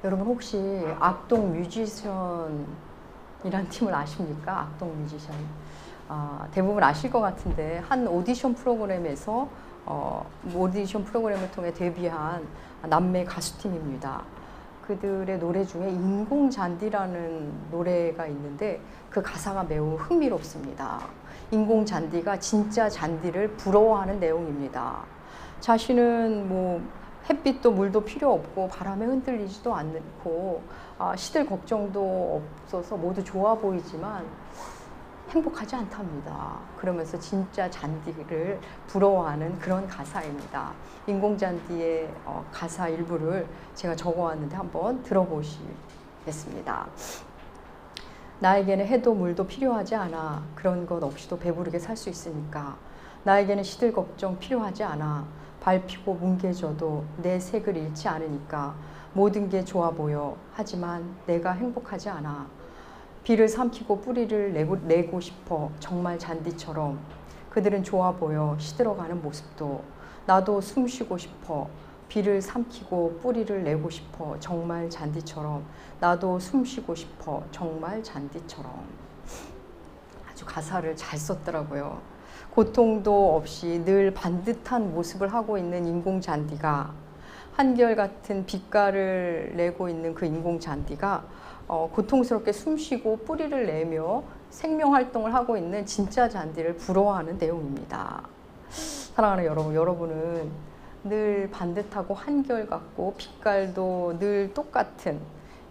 여러분 혹시 악동 뮤지션이란 팀을 아십니까? 악동 뮤지션. 대부분 아실 것 같은데 한 오디션 프로그램에서 오디션 프로그램을 통해 데뷔한 남매 가수팀입니다. 그들의 노래 중에 인공잔디라는 노래가 있는데 그 가사가 매우 흥미롭습니다. 인공잔디가 진짜 잔디를 부러워하는 내용입니다. 자신은 뭐 햇빛도 물도 필요 없고 바람에 흔들리지도 않고 시들 걱정도 없어서 모두 좋아 보이지만 행복하지 않답니다. 그러면서 진짜 잔디를 부러워하는 그런 가사입니다. 인공잔디의 가사 일부를 제가 적어왔는데 한번 들어보시겠습니다. 나에게는 해도 물도 필요하지 않아. 그런 것 없이도 배부르게 살 수 있으니까. 나에게는 시들 걱정 필요하지 않아. 밟히고 뭉개져도 내 색을 잃지 않으니까. 모든 게 좋아 보여. 하지만 내가 행복하지 않아. 비를 삼키고 뿌리를 내고 싶어. 정말 잔디처럼. 그들은 좋아 보여. 시들어가는 모습도. 나도 숨 쉬고 싶어. 비를 삼키고 뿌리를 내고 싶어. 정말 잔디처럼. 나도 숨 쉬고 싶어. 정말 잔디처럼. 아주 가사를 잘 썼더라고요. 고통도 없이 늘 반듯한 모습을 하고 있는 인공잔디가, 한결같은 빛깔을 내고 있는 그 인공잔디가 고통스럽게 숨쉬고 뿌리를 내며 생명활동을 하고 있는 진짜 잔디를 부러워하는 내용입니다. 사랑하는 여러분, 여러분은 늘 반듯하고 한결같고 빛깔도 늘 똑같은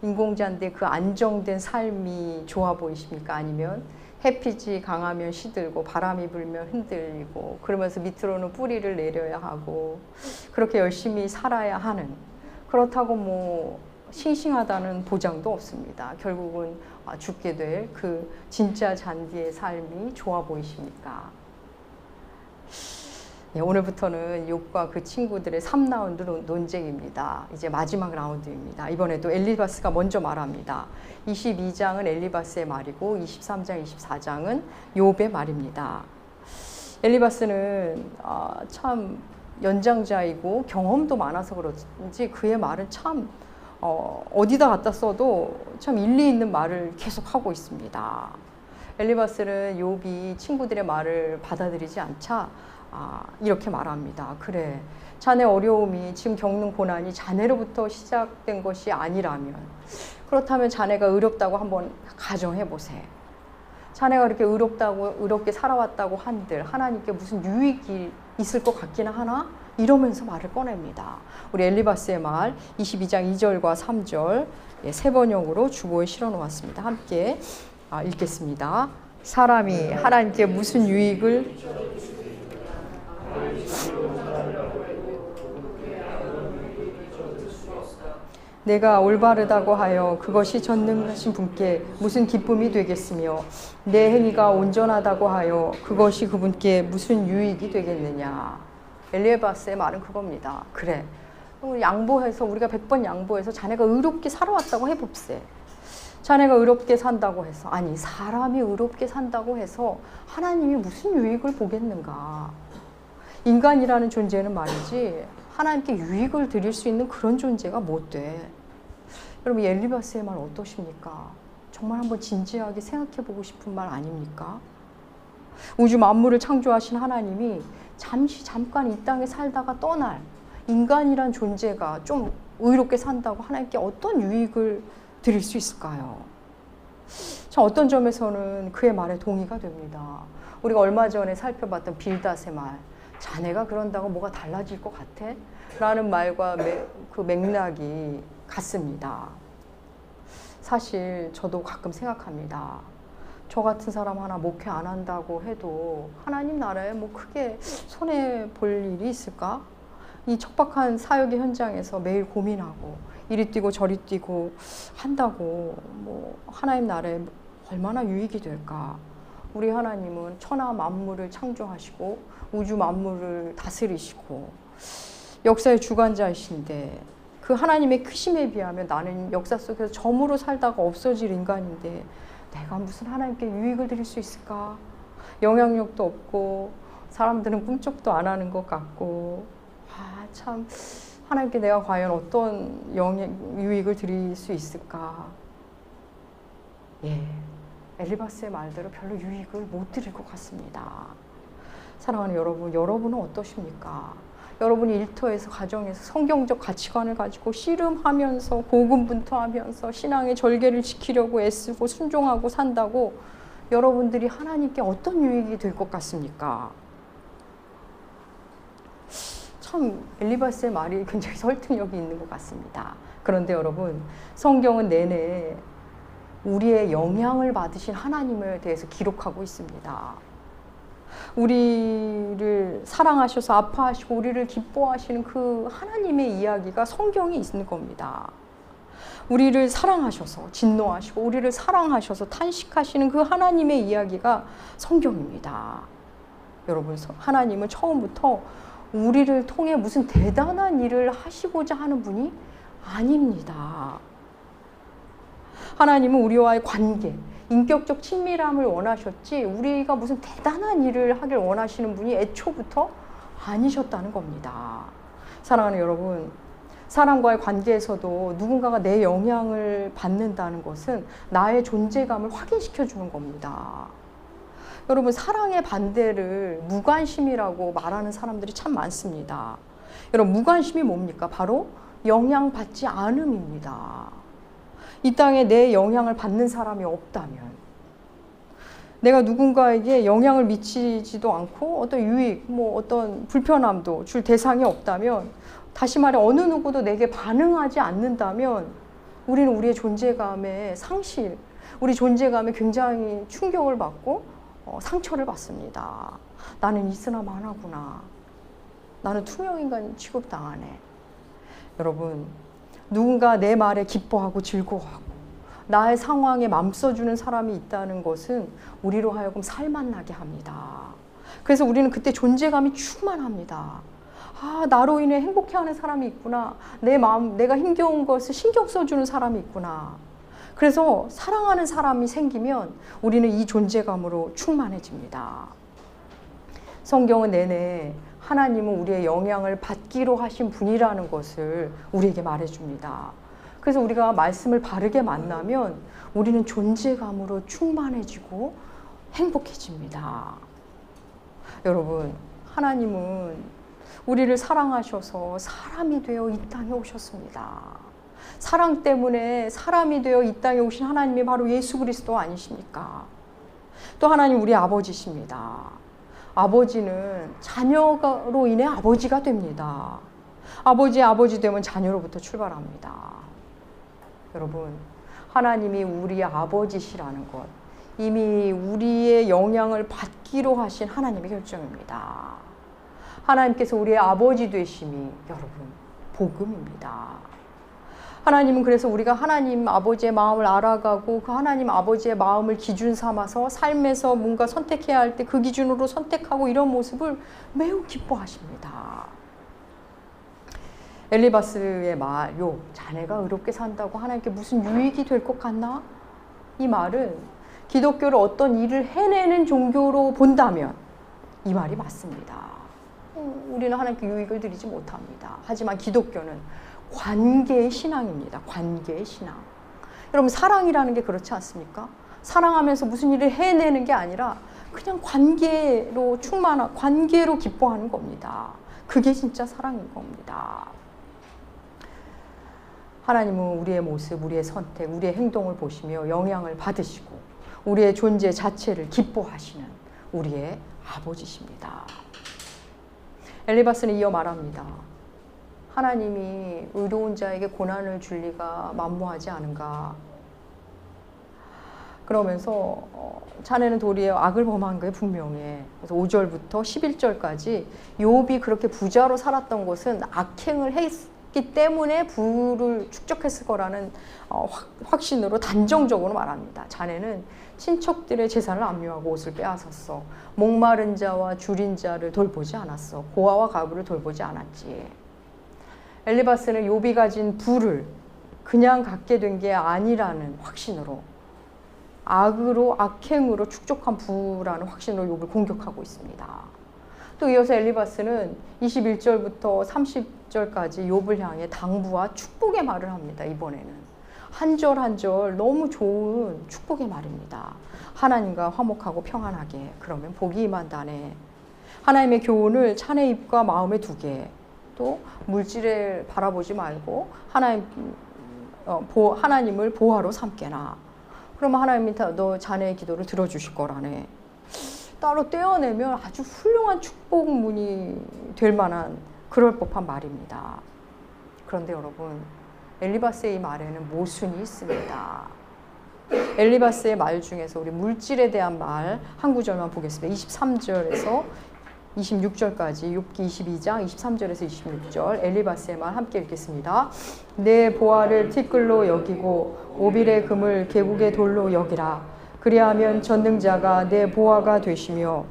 인공잔디의 그 안정된 삶이 좋아 보이십니까? 아니면 햇빛이 강하면 시들고 바람이 불면 흔들리고 그러면서 밑으로는 뿌리를 내려야 하고 그렇게 열심히 살아야 하는, 그렇다고 뭐 싱싱하다는 보장도 없습니다. 결국은 죽게 될 그 진짜 잔디의 삶이 좋아 보이십니까? 네, 오늘부터는 욥과 그 친구들의 3라운드 논쟁입니다. 이제 마지막 라운드입니다. 이번에도 엘리바스가 먼저 말합니다. 22장은 엘리바스의 말이고 23장, 24장은 욥의 말입니다. 엘리바스는 참 연장자이고 경험도 많아서 그런지 그의 말은 참 어디다 갖다 써도 참 일리 있는 말을 계속 하고 있습니다. 엘리바스는 욥이 친구들의 말을 받아들이지 않자 이렇게 말합니다. 그래, 자네 어려움이 지금 겪는 고난이 자네로부터 시작된 것이 아니라면, 그렇다면 자네가 의롭다고 한번 가정해 보세. 자네가 이렇게 의롭게 살아왔다고 한들 하나님께 무슨 유익이 있을 것 같기는 하나? 이러면서 말을 꺼냅니다. 우리 엘리바스의 말 22장 2절과 3절 세 번역으로 주보에 실어 놓았습니다. 함께 읽겠습니다. 사람이 하나님께 무슨 유익을 내가 올바르다고 하여 그것이 전능하신 분께 무슨 기쁨이 되겠으며 내 행위가 온전하다고 하여 그것이 그분께 무슨 유익이 되겠느냐. 엘리바스의 말은 그겁니다. 그래, 양보해서 우리가 100번 양보해서 자네가 의롭게 살아왔다고 해봅세. 자네가 의롭게 산다고 해서, 아니 사람이 의롭게 산다고 해서 하나님이 무슨 유익을 보겠는가. 인간이라는 존재는 말이지 하나님께 유익을 드릴 수 있는 그런 존재가 못 돼. 여러분, 엘리바스의 말 어떠십니까? 정말 한번 진지하게 생각해 보고 싶은 말 아닙니까? 우주 만물을 창조하신 하나님이 잠깐 이 땅에 살다가 떠날 인간이란 존재가 좀 의롭게 산다고 하나님께 어떤 유익을 드릴 수 있을까요? 참 어떤 점에서는 그의 말에 동의가 됩니다. 우리가 얼마 전에 살펴봤던 빌닷의 말, 자네가 그런다고 뭐가 달라질 것 같아? 라는 말과 그 맥락이 같습니다. 사실 저도 가끔 생각합니다. 저 같은 사람 하나 목회 안 한다고 해도 하나님 나라에 뭐 크게 손해 볼 일이 있을까? 이 척박한 사역의 현장에서 매일 고민하고 이리 뛰고 저리 뛰고 한다고 뭐 하나님 나라에 얼마나 유익이 될까? 우리 하나님은 천하 만물을 창조하시고 우주 만물을 다스리시고 역사의 주관자이신데 그 하나님의 크심에 비하면 나는 역사 속에서 점으로 살다가 없어질 인간인데 내가 무슨 하나님께 유익을 드릴 수 있을까? 영향력도 없고 사람들은 꿈쩍도 안 하는 것 같고 참 하나님께 내가 과연 어떤 유익을 드릴 수 있을까? 예, 엘리바스의 말대로 별로 유익을 못 드릴 것 같습니다. 사랑하는 여러분, 여러분은 어떠십니까? 여러분이 일터에서, 가정에서 성경적 가치관을 가지고 씨름하면서 고군분투하면서 신앙의 절개를 지키려고 애쓰고 순종하고 산다고 여러분들이 하나님께 어떤 유익이 될 것 같습니까? 참 엘리바스의 말이 굉장히 설득력이 있는 것 같습니다. 그런데 여러분, 성경은 내내 우리의 영향을 받으신 하나님에 대해서 기록하고 있습니다. 우리를 사랑하셔서 아파하시고 우리를 기뻐하시는 그 하나님의 이야기가 성경에 있는 겁니다. 우리를 사랑하셔서 진노하시고 우리를 사랑하셔서 탄식하시는 그 하나님의 이야기가 성경입니다. 여러분, 하나님은 처음부터 우리를 통해 무슨 대단한 일을 하시고자 하는 분이 아닙니다. 하나님은 우리와의 관계, 인격적 친밀함을 원하셨지 우리가 무슨 대단한 일을 하길 원하시는 분이 애초부터 아니셨다는 겁니다. 사랑하는 여러분, 사람과의 관계에서도 누군가가 내 영향을 받는다는 것은 나의 존재감을 확인시켜 주는 겁니다. 여러분, 사랑의 반대를 무관심이라고 말하는 사람들이 참 많습니다. 여러분, 무관심이 뭡니까? 바로 영향받지 않음입니다. 이 땅에 내 영향을 받는 사람이 없다면, 내가 누군가에게 영향을 미치지도 않고 어떤 유익, 어떤 불편함도 줄 대상이 없다면, 다시 말해 어느 누구도 내게 반응하지 않는다면 우리는 우리의 존재감의 상실, 우리 존재감에 굉장히 충격을 받고 상처를 받습니다. 나는 있으나 마나구나. 나는 투명인간 취급당하네. 여러분, 누군가 내 말에 기뻐하고 즐거워하고 나의 상황에 맘써주는 사람이 있다는 것은 우리로 하여금 살맛나게 합니다. 그래서 우리는 그때 존재감이 충만합니다. 아, 나로 인해 행복해하는 사람이 있구나. 내 마음, 내가 힘겨운 것을 신경 써주는 사람이 있구나. 그래서 사랑하는 사람이 생기면 우리는 이 존재감으로 충만해집니다. 성경은 내내 하나님은 우리의 영향을 받기로 하신 분이라는 것을 우리에게 말해줍니다. 그래서 우리가 말씀을 바르게 만나면 우리는 존재감으로 충만해지고 행복해집니다. 여러분, 하나님은 우리를 사랑하셔서 사람이 되어 이 땅에 오셨습니다. 사랑 때문에 사람이 되어 이 땅에 오신 하나님이 바로 예수 그리스도 아니십니까? 또 하나님 우리 아버지십니다. 아버지는 자녀로 인해 아버지가 됩니다. 아버지의 아버지 되면 자녀로부터 출발합니다. 여러분, 하나님이 우리의 아버지시라는 것, 이미 우리의 영향을 받기로 하신 하나님의 결정입니다. 하나님께서 우리의 아버지 되심이 여러분 복음입니다. 하나님은 그래서 우리가 하나님 아버지의 마음을 알아가고 그 하나님 아버지의 마음을 기준 삼아서 삶에서 뭔가 선택해야 할 때 그 기준으로 선택하고 이런 모습을 매우 기뻐하십니다. 엘리바스의 말, 자네가 의롭게 산다고 하나님께 무슨 유익이 될 것 같나? 이 말은 기독교를 어떤 일을 해내는 종교로 본다면 이 말이 맞습니다. 우리는 하나님께 유익을 드리지 못합니다. 하지만 기독교는 관계의 신앙입니다. 관계의 신앙. 여러분, 사랑이라는 게 그렇지 않습니까? 사랑하면서 무슨 일을 해내는 게 아니라 그냥 관계로 충만한, 관계로 기뻐하는 겁니다. 그게 진짜 사랑인 겁니다. 하나님은 우리의 모습, 우리의 선택, 우리의 행동을 보시며 영향을 받으시고 우리의 존재 자체를 기뻐하시는 우리의 아버지십니다. 엘리바스는 이어 말합니다. 하나님이 의로운 자에게 고난을 줄 리가 만무하지 않은가. 그러면서 자네는 도리어 악을 범한 게 분명해. 그래서 5절부터 11절까지 욥이 그렇게 부자로 살았던 것은 악행을 했기 때문에 부를 축적했을 거라는 확신으로 단정적으로 말합니다. 자네는 친척들의 재산을 압류하고 옷을 빼앗았어. 목마른 자와 줄인 자를 돌보지 않았어. 고아와 가부를 돌보지 않았지. 엘리바스는 욥이 가진 부를 그냥 갖게 된 게 아니라는 확신으로, 악으로, 악행으로 축적한 부라는 확신으로 욥을 공격하고 있습니다. 또 이어서 엘리바스는 21절부터 26절까지 욥을 향해 당부와 축복의 말을 합니다. 이번에는 한 절 한 절 너무 좋은 축복의 말입니다. 하나님과 화목하고 평안하게, 그러면 복이 임한다네. 하나님의 교훈을 찬의 입과 마음에 두게, 또 물질을 바라보지 말고 하나님을 보화로 삼게나. 그러면 하나님이 너 자네의 기도를 들어주실 거라네. 따로 떼어내면 아주 훌륭한 축복문이 될 만한 그럴 법한 말입니다. 그런데 여러분, 엘리바스의 이 말에는 모순이 있습니다. 엘리바스의 말 중에서 우리 물질에 대한 말 한 구절만 보겠습니다. 23절에서 26절까지, 욥기 22장 23절에서 26절 엘리바스의 말 함께 읽겠습니다. 내 보화를 티끌로 여기고 오빌의 금을 계곡의 돌로 여기라. 그리하면 전능자가 내 보화가 되시며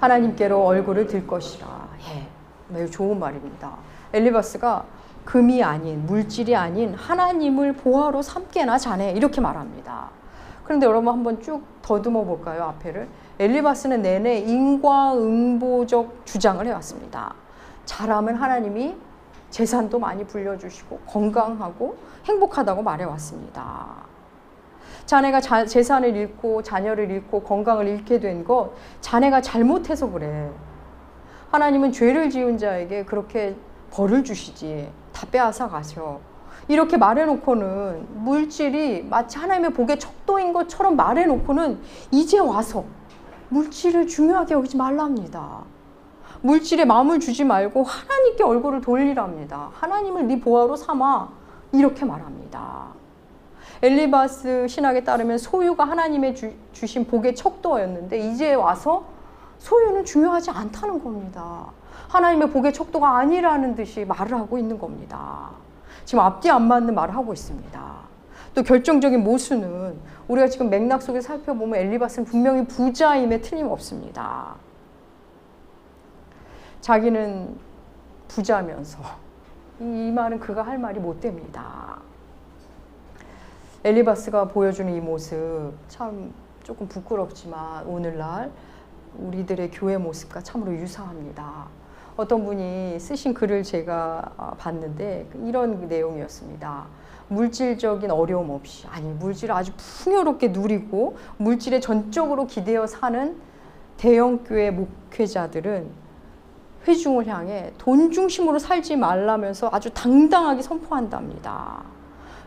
하나님께로 얼굴을 들 것이라. 예, 매우 좋은 말입니다. 엘리바스가 금이 아닌, 물질이 아닌 하나님을 보화로 삼게나 자네, 이렇게 말합니다. 그런데 여러분 한번 쭉 더듬어 볼까요? 앞에를. 엘리바스는 내내 인과응보적 주장을 해왔습니다. 잘하면 하나님이 재산도 많이 불려주시고 건강하고 행복하다고 말해왔습니다. 자네가 재산을 잃고 자녀를 잃고 건강을 잃게 된 것 자네가 잘못해서 그래. 하나님은 죄를 지은 자에게 그렇게 벌을 주시지 다 빼앗아 가셔. 이렇게 말해놓고는, 물질이 마치 하나님의 복의 척도인 것처럼 말해놓고는 이제 와서 물질을 중요하게 여기지 말랍니다. 물질에 마음을 주지 말고 하나님께 얼굴을 돌리랍니다. 하나님을 네 보화로 삼아, 이렇게 말합니다. 엘리바스 신학에 따르면 소유가 하나님의 주신 복의 척도였는데 이제 와서 소유는 중요하지 않다는 겁니다. 하나님의 복의 척도가 아니라는 듯이 말을 하고 있는 겁니다. 지금 앞뒤 안 맞는 말을 하고 있습니다. 또 결정적인 모순은 우리가 지금 맥락 속에 살펴보면 엘리바스는 분명히 부자임에 틀림없습니다. 자기는 부자면서 이 말은 그가 할 말이 못 됩니다. 엘리바스가 보여주는 이 모습 참 조금 부끄럽지만 오늘날 우리들의 교회 모습과 참으로 유사합니다. 어떤 분이 쓰신 글을 제가 봤는데 이런 내용이었습니다. 물질적인 어려움 없이, 아니 물질을 아주 풍요롭게 누리고 물질에 전적으로 기대어 사는 대형교회 목회자들은 회중을 향해 돈 중심으로 살지 말라면서 아주 당당하게 선포한답니다.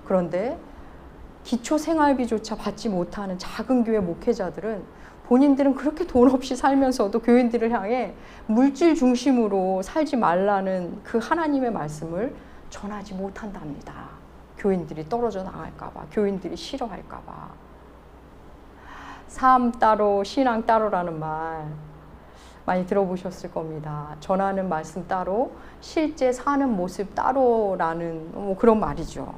그런데 기초 생활비조차 받지 못하는 작은 교회 목회자들은 본인들은 그렇게 돈 없이 살면서도 교인들을 향해 물질 중심으로 살지 말라는 그 하나님의 말씀을 전하지 못한답니다. 교인들이 떨어져 나갈까 봐, 교인들이 싫어할까 봐. 삶 따로 신앙 따로라는 말 많이 들어보셨을 겁니다. 전하는 말씀 따로, 실제 사는 모습 따로라는 그런 말이죠.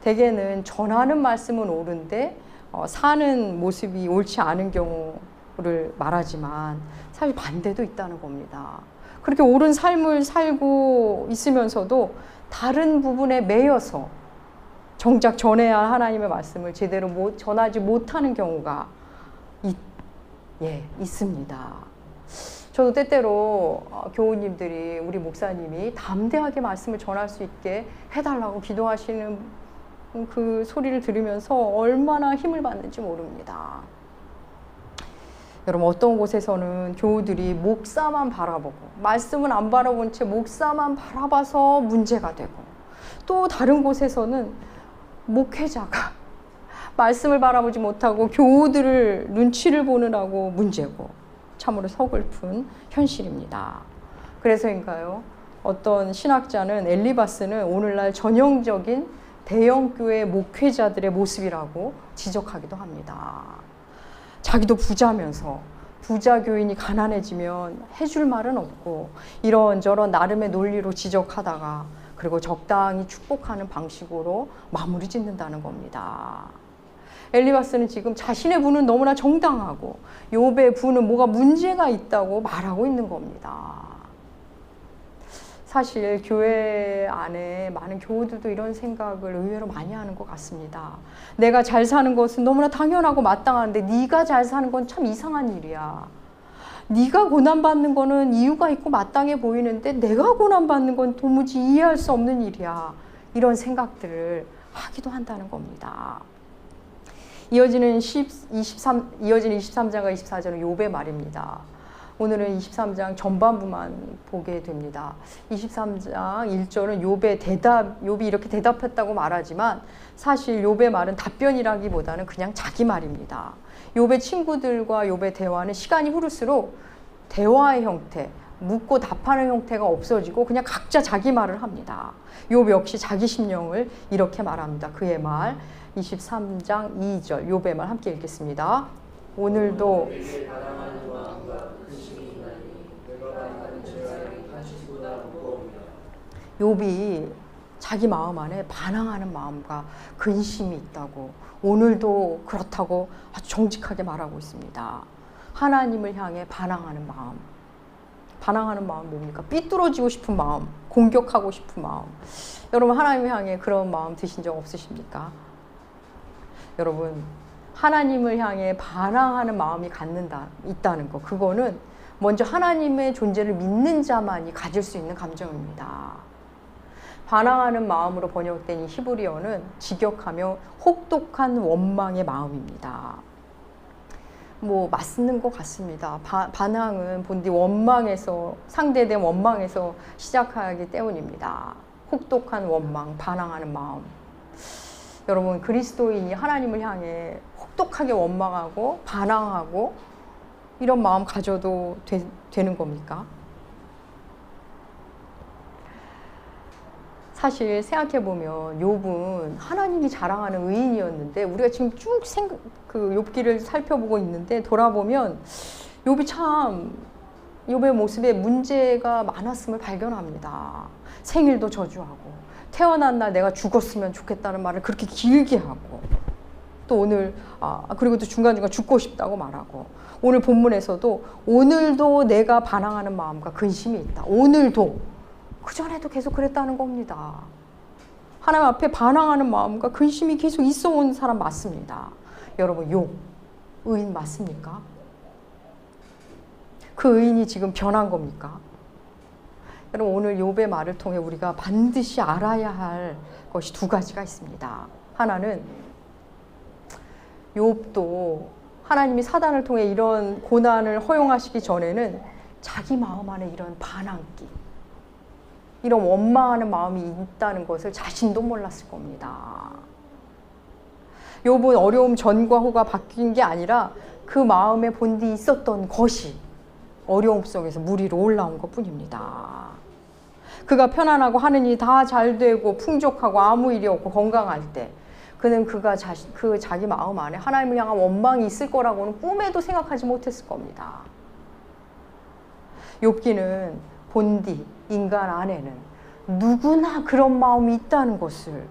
대개는 전하는 말씀은 옳은데 사는 모습이 옳지 않은 경우를 말하지만 사실 반대도 있다는 겁니다. 그렇게 옳은 삶을 살고 있으면서도 다른 부분에 매여서 정작 전해야 할 하나님의 말씀을 제대로 전하지 못하는 경우가 있습니다. 저도 때때로 교우님들이, 우리 목사님이 담대하게 말씀을 전할 수 있게 해달라고 기도하시는 그 소리를 들으면서 얼마나 힘을 받는지 모릅니다. 여러분, 어떤 곳에서는 교우들이 목사만 바라보고 말씀은 안 바라본 채 목사만 바라봐서 문제가 되고, 또 다른 곳에서는 목회자가 말씀을 바라보지 못하고 교우들을 눈치를 보느라고 문제고, 참으로 서글픈 현실입니다. 그래서인가요? 어떤 신학자는 엘리바스는 오늘날 전형적인 대형교회 목회자들의 모습이라고 지적하기도 합니다. 자기도 부자면서 부자 교인이 가난해지면 해줄 말은 없고 이런저런 나름의 논리로 지적하다가 그리고 적당히 축복하는 방식으로 마무리 짓는다는 겁니다. 엘리바스는 지금 자신의 부는 너무나 정당하고 욥의 부는 뭐가 문제가 있다고 말하고 있는 겁니다. 사실 교회 안에 많은 교우들도 이런 생각을 의외로 많이 하는 것 같습니다. 내가 잘 사는 것은 너무나 당연하고 마땅한데 네가 잘 사는 건 참 이상한 일이야. 네가 고난받는 거는 이유가 있고 마땅해 보이는데 내가 고난받는 건 도무지 이해할 수 없는 일이야. 이런 생각들을 하기도 한다는 겁니다. 이어지는 23장과 24절은 욥의 말입니다. 오늘은 23장 전반부만 보게 됩니다. 23장 1절은 욥이 이렇게 대답했다고 말하지만 사실 욥의 말은 답변이라기보다는 그냥 자기 말입니다. 욥의 친구들과 욥의 대화는 시간이 흐를수록 대화의 형태, 묻고 답하는 형태가 없어지고 그냥 각자 자기 말을 합니다. 욥 역시 자기 심령을 이렇게 말합니다. 그의 말 23장 2절 욥의 말 함께 읽겠습니다. 오늘도 욥이 자기 마음 안에 반항하는 마음과 근심이 있다고 오늘도 그렇다고 아주 정직하게 말하고 있습니다. 하나님을 향해 반항하는 마음. 반항하는 마음 뭡니까? 삐뚤어지고 싶은 마음, 공격하고 싶은 마음. 여러분 하나님을 향해 그런 마음 드신 적 없으십니까? 여러분 하나님을 향해 반항하는 마음이 있다는 거, 그거는 먼저 하나님의 존재를 믿는 자만이 가질 수 있는 감정입니다. 반항하는 마음으로 번역된 이 히브리어는 직역하며 혹독한 원망의 마음입니다. 맞는 것 같습니다. 반항은 본디 원망에서, 상대된 원망에서 시작하기 때문입니다. 혹독한 원망, 반항하는 마음. 여러분 그리스도인이 하나님을 향해 혹독하게 원망하고 반항하고 이런 마음 가져도 되는 겁니까? 사실 생각해보면 욥은 하나님이 자랑하는 의인이었는데 우리가 지금 쭉 욥기를 살펴보고 있는데 돌아보면 욥의 모습에 문제가 많았음을 발견합니다. 생일도 저주하고 태어난 날 내가 죽었으면 좋겠다는 말을 그렇게 길게 하고 또 오늘 그리고 또 중간중간 죽고 싶다고 말하고 오늘 본문에서도 오늘도 내가 반항하는 마음과 근심이 있다. 오늘도 그전에도 계속 그랬다는 겁니다. 하나님 앞에 반항하는 마음과 근심이 계속 있어 온 사람 맞습니다. 여러분 욥 의인 맞습니까? 그 의인이 지금 변한 겁니까? 여러분 오늘 욥의 말을 통해 우리가 반드시 알아야 할 것이 두 가지가 있습니다. 하나는 욥도 하나님이 사단을 통해 이런 고난을 허용하시기 전에는 자기 마음 안에 이런 반항기, 이런 원망하는 마음이 있다는 것을 자신도 몰랐을 겁니다. 욥은 어려움 전과 후가 바뀐 게 아니라 그 마음에 본디 있었던 것이 어려움 속에서 무리로 올라온 것뿐입니다. 그가 편안하고 하느니 다 잘되고 풍족하고 아무 일이 없고 건강할 때 그는 그 자기 마음 안에 하나님을 향한 원망이 있을 거라고는 꿈에도 생각하지 못했을 겁니다. 욥기는 본디 인간 안에는 누구나 그런 마음이 있다는 것을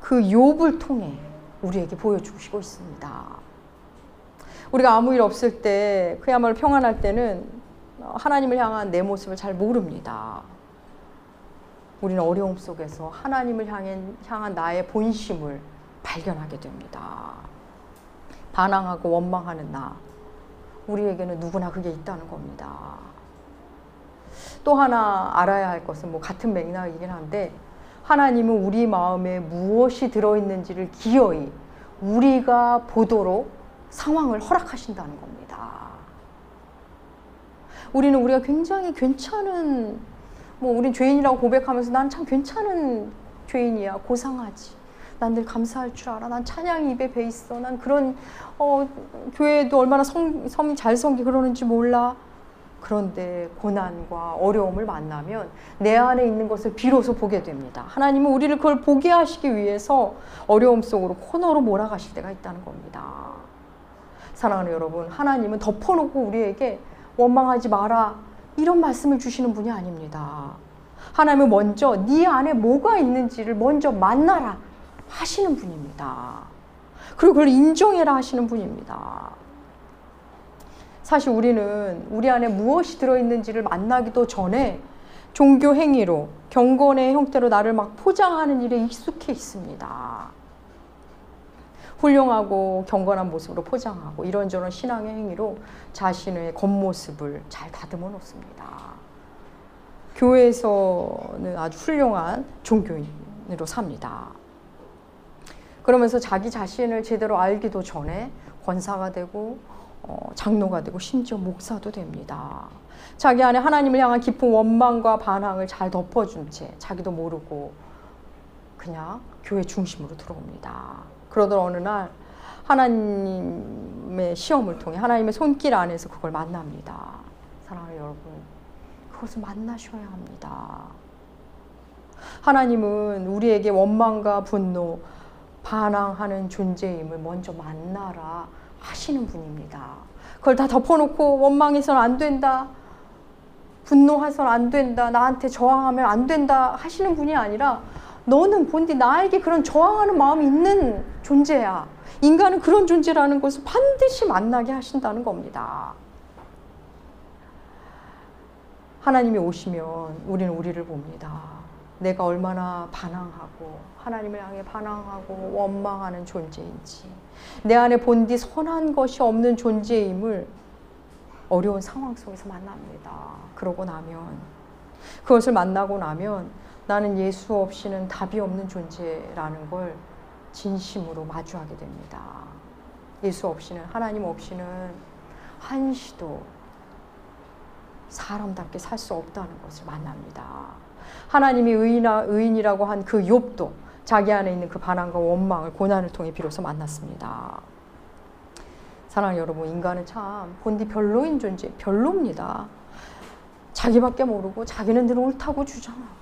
그 욥을 통해 우리에게 보여주시고 있습니다. 우리가 아무 일 없을 때 그야말로 평안할 때는 하나님을 향한 내 모습을 잘 모릅니다. 우리는 어려움 속에서 하나님을 향한 나의 본심을 발견하게 됩니다. 반항하고 원망하는 나, 우리에게는 누구나 그게 있다는 겁니다. 또 하나 알아야 할 것은 같은 맥락이긴 한데 하나님은 우리 마음에 무엇이 들어있는지를 기어이 우리가 보도록 상황을 허락하신다는 겁니다. 우리는 우리가 굉장히 괜찮은 우린 죄인이라고 고백하면서 난 참 괜찮은 죄인이야. 고상하지. 난 늘 감사할 줄 알아. 난 찬양이 입에 배 있어. 난 그런 교회도 얼마나 잘 섬기 그러는지 몰라. 그런데 고난과 어려움을 만나면 내 안에 있는 것을 비로소 보게 됩니다. 하나님은 우리를 그걸 보게 하시기 위해서 어려움 속으로 코너로 몰아가실 때가 있다는 겁니다. 사랑하는 여러분, 하나님은 덮어놓고 우리에게 원망하지 마라 이런 말씀을 주시는 분이 아닙니다. 하나님은 먼저 네 안에 뭐가 있는지를 먼저 만나라 하시는 분입니다. 그리고 그걸 인정해라 하시는 분입니다. 사실 우리는 우리 안에 무엇이 들어있는지를 만나기도 전에 종교 행위로 경건의 형태로 나를 막 포장하는 일에 익숙해 있습니다. 훌륭하고 경건한 모습으로 포장하고 이런저런 신앙의 행위로 자신의 겉모습을 잘 다듬어 놓습니다. 교회에서는 아주 훌륭한 종교인으로 삽니다. 그러면서 자기 자신을 제대로 알기도 전에 권사가 되고 장로가 되고 심지어 목사도 됩니다. 자기 안에 하나님을 향한 깊은 원망과 반항을 잘 덮어준 채 자기도 모르고 그냥 교회 중심으로 들어옵니다. 그러던 어느 날 하나님의 시험을 통해 하나님의 손길 안에서 그걸 만납니다. 사랑하는 여러분, 그것을 만나셔야 합니다. 하나님은 우리에게 원망과 분노, 반항하는 존재임을 먼저 만나라 하시는 분입니다. 그걸 다 덮어놓고 원망해서는 안 된다, 분노해서는 안 된다, 나한테 저항하면 안 된다 하시는 분이 아니라 너는 본디 나에게 그런 저항하는 마음이 있는 존재야. 인간은 그런 존재라는 것을 반드시 만나게 하신다는 겁니다. 하나님이 오시면 우리는 우리를 봅니다. 내가 얼마나 반항하고 하나님을 향해 반항하고 원망하는 존재인지, 내 안에 본디 선한 것이 없는 존재임을 어려운 상황 속에서 만납니다. 그러고 나면, 그것을 만나고 나면 나는 예수 없이는 답이 없는 존재라는 걸 진심으로 마주하게 됩니다. 예수 없이는, 하나님 없이는 한시도 사람답게 살 수 없다는 것을 만납니다. 하나님이 의인이라고 한 그 욥도 자기 안에 있는 그 반항과 원망을 고난을 통해 비로소 만났습니다. 사랑하는 여러분, 인간은 참 본디 별로인 존재, 별로입니다. 자기밖에 모르고 자기는 늘 옳다고 주장하고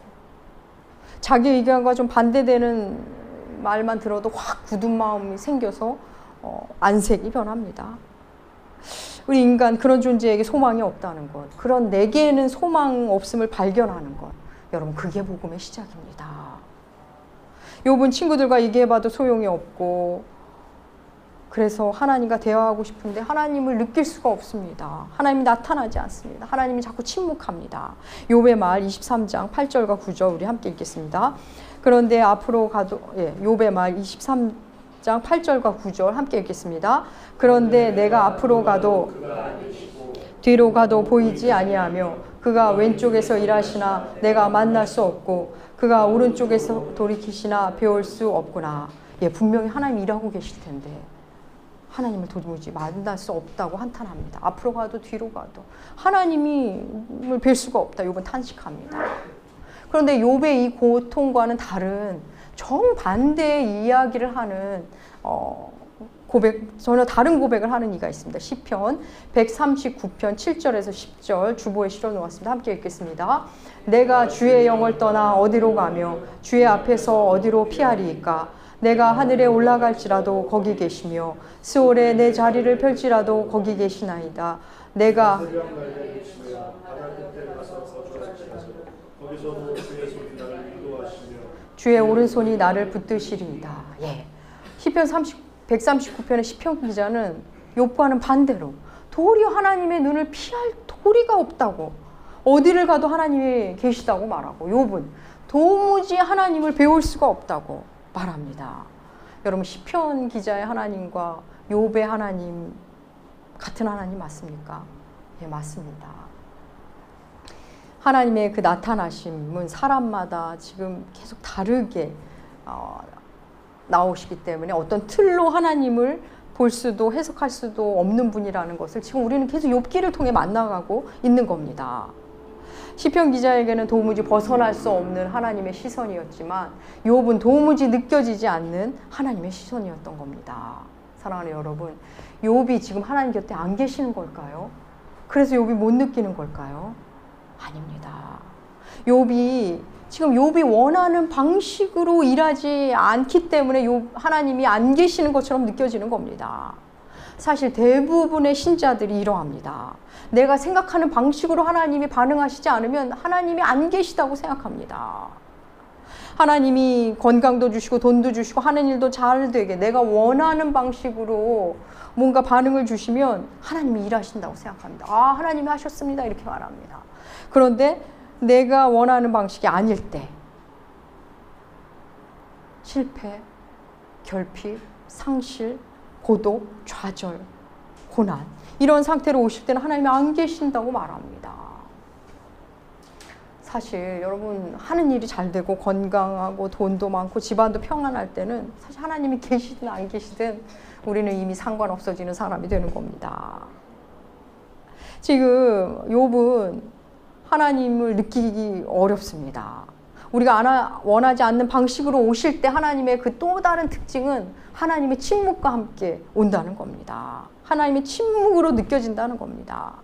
자기 의견과 좀 반대되는 말만 들어도 확 굳은 마음이 생겨서 안색이 변합니다. 우리 인간, 그런 존재에게 소망이 없다는 것, 그런 내게는 소망 없음을 발견하는 것, 여러분, 그게 복음의 시작입니다. 욥은 친구들과 얘기해봐도 소용이 없고, 그래서 하나님과 대화하고 싶은데 하나님을 느낄 수가 없습니다. 하나님이 나타나지 않습니다. 하나님이 자꾸 침묵합니다. 욥의 말 23장 8절과 9절 우리 함께 읽겠습니다. 그런데 앞으로 가도, 욥의 말 23장 8절과 9절 함께 읽겠습니다. 그런데 내가 앞으로 가도 뒤로 가도 보이지 아니하며 그가 왼쪽에서 일하시나 내가 만날 수 없고 그가 오른쪽에서 돌이키시나 배울 수 없구나. 분명히 하나님 일하고 계실 텐데 하나님을 도무지 만날 수 없다고 한탄합니다. 앞으로 가도 뒤로 가도 하나님을 뵐 수가 없다. 욥은 탄식합니다. 그런데 욥의 이 고통과는 다른 정반대의 이야기를 하는 전혀 다른 고백을 하는 이가 있습니다. 시편 139편 7절에서 10절 주보에 실어놓았습니다. 함께 읽겠습니다. 내가 주의 영을 떠나 어디로 가며 주의 앞에서 어디로 피하리이까? 내가 하늘에 올라갈지라도 거기 계시며 스올에 내 자리를 펼지라도 거기 계시나이다. 내가 주의 오른손이 나를 붙드시리이다. 시편 139편의 시편 기자는 욥과는 반대로 도리어 하나님의 눈을 피할 도리가 없다고, 어디를 가도 하나님이 계시다고 말하고, 욥은 도무지 하나님을 배울 수가 없다고 말합니다. 여러분, 시편 기자의 하나님과 욥의 하나님 같은 하나님 맞습니까? 맞습니다. 하나님의 그 나타나심은 사람마다 지금 계속 다르게 나오시기 때문에 어떤 틀로 하나님을 볼 수도 해석할 수도 없는 분이라는 것을 지금 우리는 계속 욥기를 통해 만나가고 있는 겁니다. 시편 기자에게는 도무지 벗어날 수 없는 하나님의 시선이었지만 욥은 도무지 느껴지지 않는 하나님의 시선이었던 겁니다. 사랑하는 여러분, 욥이 지금 하나님 곁에 안 계시는 걸까요? 그래서 욥이 못 느끼는 걸까요? 아닙니다. 지금 욥이 원하는 방식으로 일하지 않기 때문에 하나님이 안 계시는 것처럼 느껴지는 겁니다. 사실 대부분의 신자들이 이러합니다. 내가 생각하는 방식으로 하나님이 반응하시지 않으면 하나님이 안 계시다고 생각합니다. 하나님이 건강도 주시고 돈도 주시고 하는 일도 잘 되게 내가 원하는 방식으로 뭔가 반응을 주시면 하나님이 일하신다고 생각합니다. 하나님이 하셨습니다. 이렇게 말합니다. 그런데 내가 원하는 방식이 아닐 때 실패, 결핍, 상실, 고독, 좌절, 고난 이런 상태로 오실 때는 하나님이 안 계신다고 말합니다. 사실 여러분 하는 일이 잘 되고 건강하고 돈도 많고 집안도 평안할 때는 사실 하나님이 계시든 안 계시든 우리는 이미 상관없어지는 사람이 되는 겁니다. 지금 욥은 하나님을 느끼기 어렵습니다. 우리가 원하지 않는 방식으로 오실 때 하나님의 그 또 다른 특징은 하나님의 침묵과 함께 온다는 겁니다. 하나님의 침묵으로 느껴진다는 겁니다.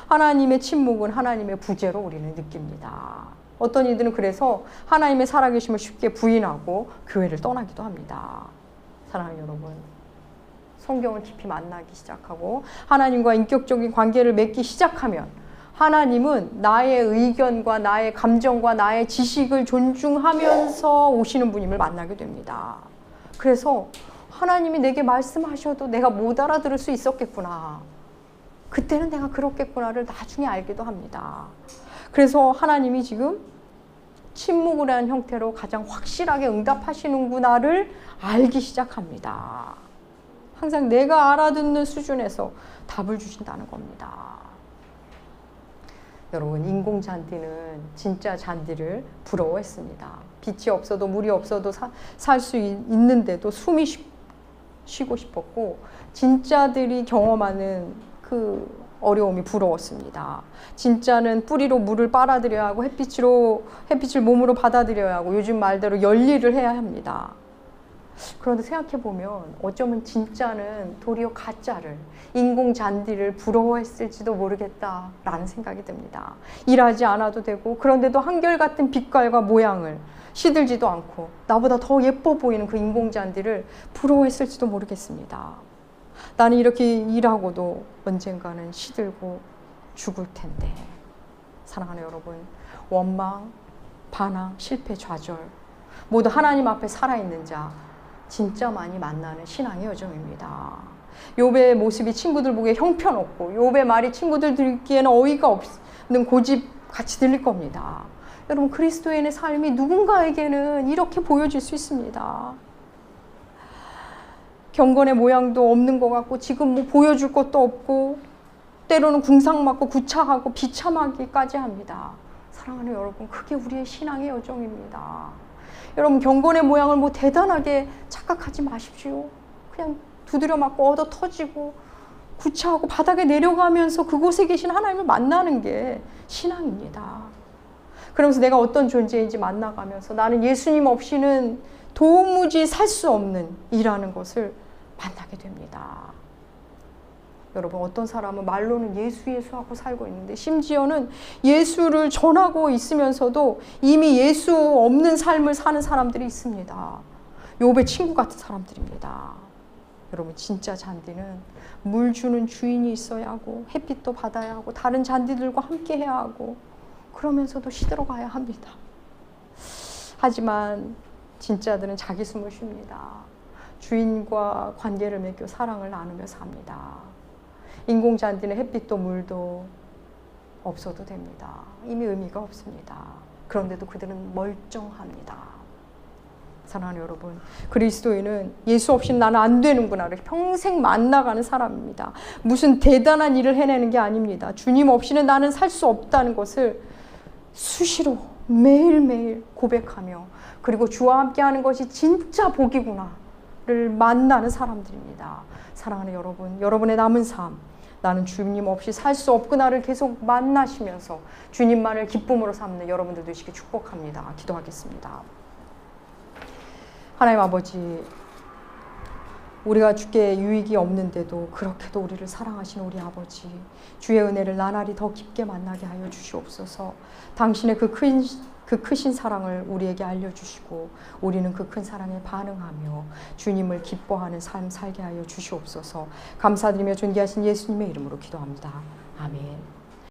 하나님의 침묵은 하나님의 부재로 우리는 느낍니다. 어떤 이들은 그래서 하나님의 살아계심을 쉽게 부인하고 교회를 떠나기도 합니다. 사랑하는 여러분, 성경을 깊이 만나기 시작하고 하나님과 인격적인 관계를 맺기 시작하면 하나님은 나의 의견과 나의 감정과 나의 지식을 존중하면서 오시는 분임을 만나게 됩니다. 그래서 하나님이 내게 말씀하셔도 내가 못 알아들을 수 있었겠구나. 그때는 내가 그렇겠구나를 나중에 알기도 합니다. 그래서 하나님이 지금 침묵을 한 형태로 가장 확실하게 응답하시는구나를 알기 시작합니다. 항상 내가 알아듣는 수준에서 답을 주신다는 겁니다. 여러분, 인공잔디는 진짜 잔디를 부러워했습니다. 빛이 없어도 물이 없어도 살 수 있는데도 숨이 쉬고 싶었고 진짜들이 경험하는 그 어려움이 부러웠습니다. 진짜는 뿌리로 물을 빨아들여야 하고 햇빛을 몸으로 받아들여야 하고 요즘 말대로 열일을 해야 합니다. 그런데 생각해보면 어쩌면 진짜는 도리어 가짜를, 인공잔디를 부러워했을지도 모르겠다라는 생각이 듭니다. 일하지 않아도 되고 그런데도 한결같은 빛깔과 모양을 시들지도 않고 나보다 더 예뻐 보이는 그 인공잔디를 부러워했을지도 모르겠습니다. 나는 이렇게 일하고도 언젠가는 시들고 죽을 텐데. 사랑하는 여러분, 원망, 반항, 실패, 좌절 모두 하나님 앞에 살아있는 자 진짜 많이 만나는 신앙의 여정입니다. 욥의 모습이 친구들 보기에 형편없고 욥의 말이 친구들 듣기에는 어이가 없는 고집같이 들릴 겁니다. 여러분, 그리스도인의 삶이 누군가에게는 이렇게 보여질 수 있습니다. 경건의 모양도 없는 것 같고 지금 뭐 보여줄 것도 없고 때로는 궁상맞고 구차하고 비참하기까지 합니다. 사랑하는 여러분, 그게 우리의 신앙의 여정입니다. 여러분, 경건의 모양을 뭐 대단하게 착각하지 마십시오. 그냥 두드려 맞고 얻어 터지고 구차하고 바닥에 내려가면서 그곳에 계신 하나님을 만나는 게 신앙입니다. 그러면서 내가 어떤 존재인지 만나가면서 나는 예수님 없이는 도무지 살 수 없는 이라는 것을 만나게 됩니다. 여러분, 어떤 사람은 말로는 예수 하고 살고 있는데 심지어는 예수를 전하고 있으면서도 이미 예수 없는 삶을 사는 사람들이 있습니다. 욥의 친구 같은 사람들입니다. 여러분, 진짜 잔디는 물 주는 주인이 있어야 하고 햇빛도 받아야 하고 다른 잔디들과 함께 해야 하고 그러면서도 시들어가야 합니다. 하지만 진짜들은 자기 숨을 쉽니다. 주인과 관계를 맺고 사랑을 나누며 삽니다. 인공잔디는 햇빛도 물도 없어도 됩니다. 이미 의미가 없습니다. 그런데도 그들은 멀쩡합니다. 사랑하는 여러분, 그리스도인은 예수 없이는 나는 안 되는구나를 평생 만나가는 사람입니다. 무슨 대단한 일을 해내는 게 아닙니다. 주님 없이는 나는 살 수 없다는 것을 수시로 매일매일 고백하며 그리고 주와 함께하는 것이 진짜 복이구나를 만나는 사람들입니다. 사랑하는 여러분, 여러분의 남은 삶, 나는 주님 없이 살 수 없구나를 계속 만나시면서 주님만을 기쁨으로 삼는 여러분들 되시길 축복합니다. 기도하겠습니다. 하나님 아버지, 우리가 주께 유익이 없는데도 그렇게도 우리를 사랑하시는 우리 아버지, 주의 은혜를 나날이 더 깊게 만나게 하여 주시옵소서. 당신의 그 크신 사랑을 우리에게 알려주시고 우리는 그 큰 사랑에 반응하며 주님을 기뻐하는 삶 살게 하여 주시옵소서. 감사드리며 존귀하신 예수님의 이름으로 기도합니다. 아멘.